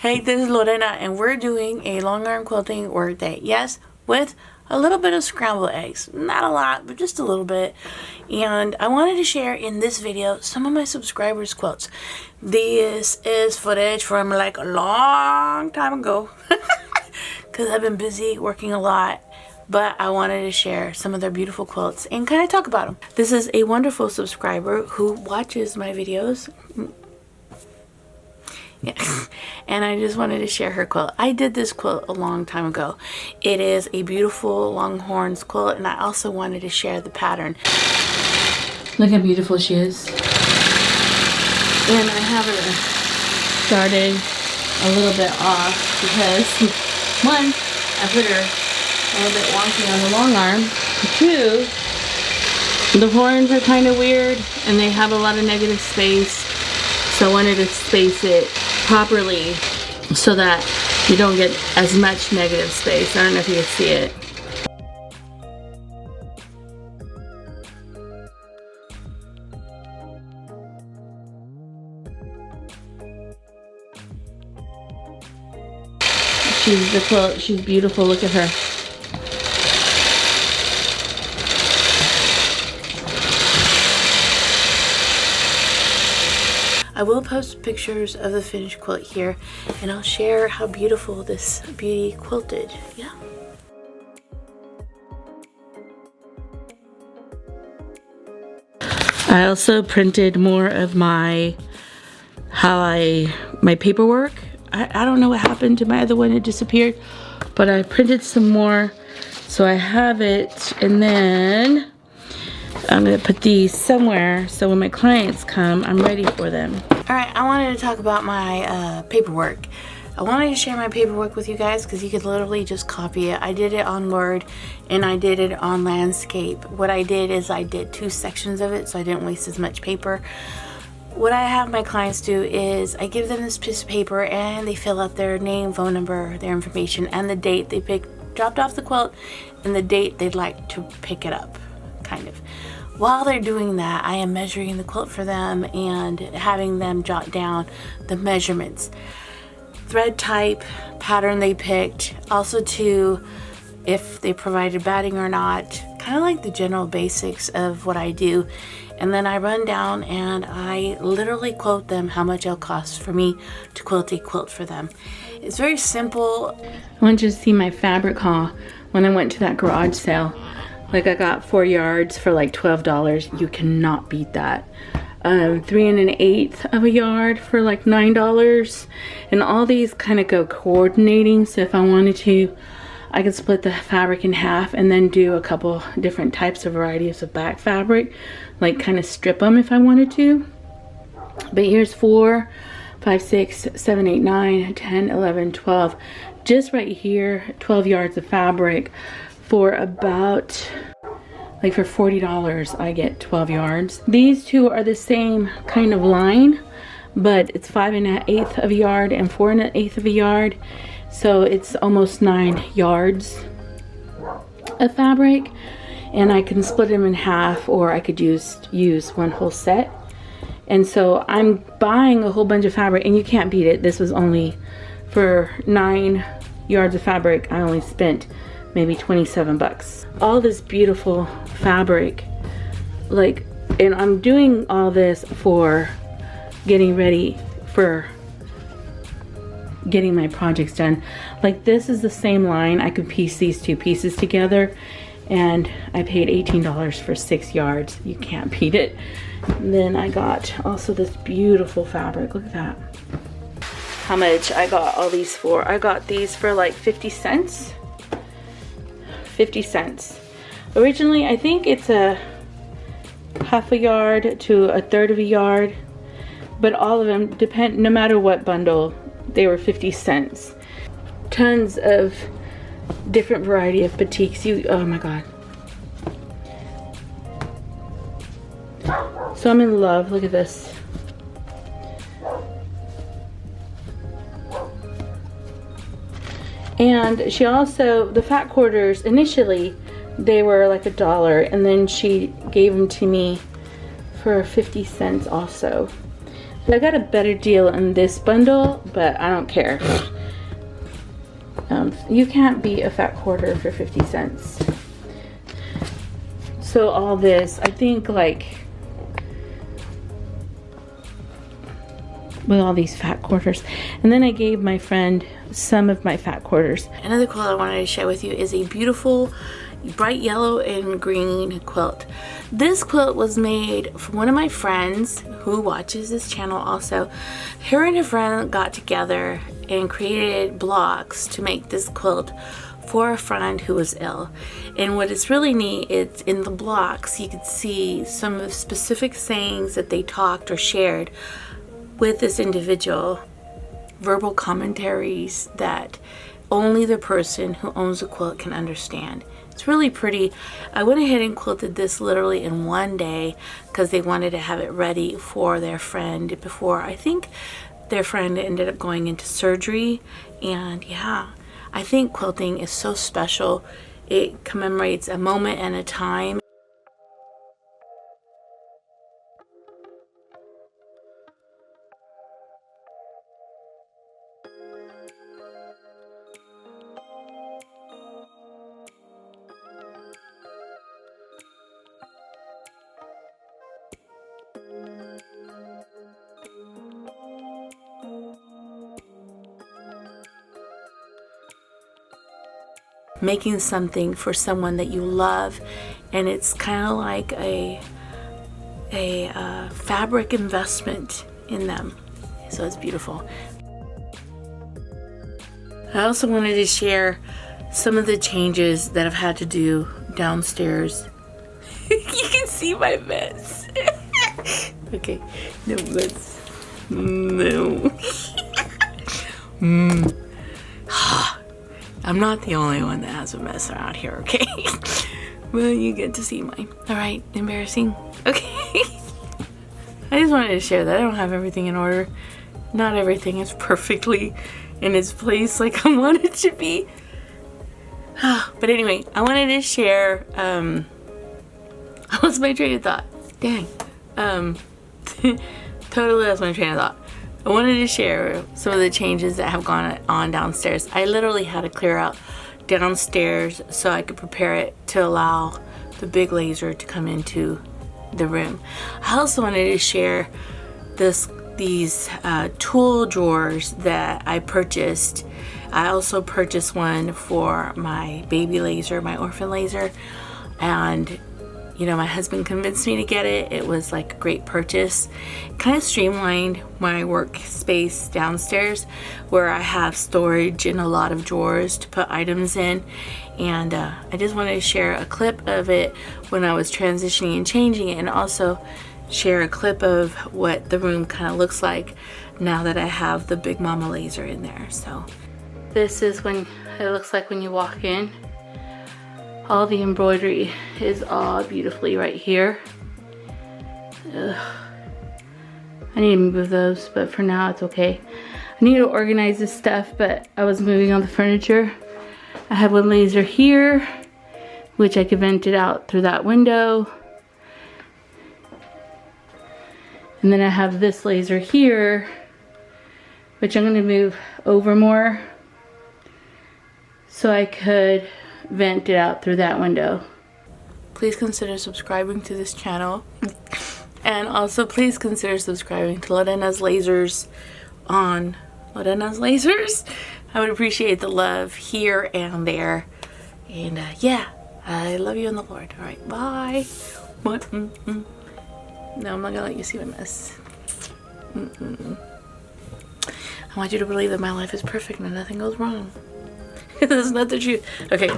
Hey, this is Lorena, and we're doing a long arm quilting work day. Yes, with a little bit of scrambled eggs. Not a lot, but just a little bit. And I wanted to share in this video some of my subscribers' quilts. This is footage from like a long time ago because I've been busy working a lot. But I wanted to share some of their beautiful quilts and kind of talk about them. This is a wonderful subscriber who watches my videos. Yeah. And I just wanted to share her quilt. I did this quilt a long time ago. It is a beautiful Longhorns quilt, and I also wanted to share the pattern. Look how beautiful she is. And I have her started a little bit off because one, I put her a little bit wonky on the long arm. Two, the horns are kind of weird and they have a lot of negative space. So I wanted to space it properly so that you don't get as much negative space. I don't know if you can see it. She's the quilt. She's beautiful. Look at her. I will post pictures of the finished quilt here, and I'll share how beautiful this beauty quilted. Yeah. I also printed more of my paperwork. I don't know what happened to my other one, it disappeared, but I printed some more, so I have it, and then I'm gonna put these somewhere so when my clients come, I'm ready for them. Alright, I wanted to talk about my paperwork. I wanted to share my paperwork with you guys because you could literally just copy it. I did it on Word and I did it on Landscape. What I did is I did 2 sections of it so I didn't waste as much paper. What I have my clients do is I give them this piece of paper and they fill out their name, phone number, their information, and the date they dropped off the quilt and the date they'd like to pick it up, kind of. While they're doing that, I am measuring the quilt for them and having them jot down the measurements. Thread type, pattern they picked, also to if they provided batting or not, kind of like the general basics of what I do. And then I run down and I literally quote them how much it'll cost for me to quilt a quilt for them. It's very simple. I want you to see my fabric haul when I went to that garage sale. Like I got 4 yards for like $12. You cannot beat that. 3 1/8 of a yard for like $9. And all these kind of go coordinating. So if I wanted to, I could split the fabric in half and then do a couple different types of varieties of back fabric. Like kind of strip them if I wanted to. But here's 4, 5, 6, 7, 8, 9, 10, 11, 12. Just right here, 12 yards of fabric. For about, like for $40, I get 12 yards. These two are the same kind of line, but it's 5 1/8 of a yard and 4 1/8 of a yard. So it's almost 9 yards of fabric. And I can split them in half, or I could use one whole set. And so I'm buying a whole bunch of fabric, and you can't beat it. This was only for 9 yards of fabric. I only spent maybe 27 bucks. All this beautiful fabric, like, and I'm doing all this for getting ready for getting my projects done. Like this is the same line. I could piece these 2 pieces together and I paid $18 for 6 yards. You can't beat it. And then I got also this beautiful fabric. Look at that. How much I got all these for? I got these for like 50 cents. 50 cents. Originally, I think it's a half a yard to a third of a yard, but all of them depend, no matter what bundle, they were 50 cents. Tons of different variety of batiks. Oh my god. So I'm in love. Look at this. And she also, the fat quarters, initially they were like $1, and then she gave them to me for 50 cents also. I got a better deal in this bundle, but I don't care. You can't beat a fat quarter for 50 cents. So all this, I think, like, with all these fat quarters. And then I gave my friend some of my fat quarters. Another quilt I wanted to share with you is a beautiful bright yellow and green quilt. This quilt was made for one of my friends who watches this channel also. Her and her friend got together and created blocks to make this quilt for a friend who was ill. And what is really neat is in the blocks you could see some of the specific sayings that they talked or shared with this individual, verbal commentaries that only the person who owns the quilt can understand. It's really pretty. I went ahead and quilted this literally in one day because they wanted to have it ready for their friend before, I think their friend ended up going into surgery. And yeah, I think quilting is so special. It commemorates a moment and a time. Making something for someone that you love, and it's kind of like a fabric investment in them. So it's beautiful. I also wanted to share some of the changes that I've had to do downstairs. You can see my mess. Okay, no mess. No. I'm not the only one that has a mess around here, okay? Well, you get to see mine. All right, embarrassing. Okay. I just wanted to share that I don't have everything in order. Not everything is perfectly in its place like I want it to be. But anyway, I wanted to share, I lost my train of thought. Dang. Totally lost my train of thought. I wanted to share some of the changes that have gone on downstairs. I literally had to clear out downstairs so I could prepare it to allow the big laser to come into the room. I also wanted to share these tool drawers that I purchased. I also purchased one for my baby laser, my orphan laser, and you know, my husband convinced me to get it. It was like a great purchase. Kind of streamlined my workspace downstairs where I have storage and a lot of drawers to put items in. And I just wanted to share a clip of it when I was transitioning and changing it, and also share a clip of what the room kind of looks like now that I have the Big Mama laser in there. So this is when it looks like when you walk in. All the embroidery is all beautifully right here. Ugh. I need to move those, but for now it's okay. I need to organize this stuff, but I was moving on the furniture. I have one laser here, which I could vent it out through that window. And then I have this laser here, which I'm going to move over more so I could vent it out through that window. Please consider subscribing to this channel, and also please consider subscribing to Lorena's Lasers on Lorena's Lasers. I would appreciate the love here and there. And yeah, I love you in the Lord. All right, bye. What? No, I'm not gonna let you see my mess. I want you to believe that my life is perfect and nothing goes wrong. That's not the truth. Okay.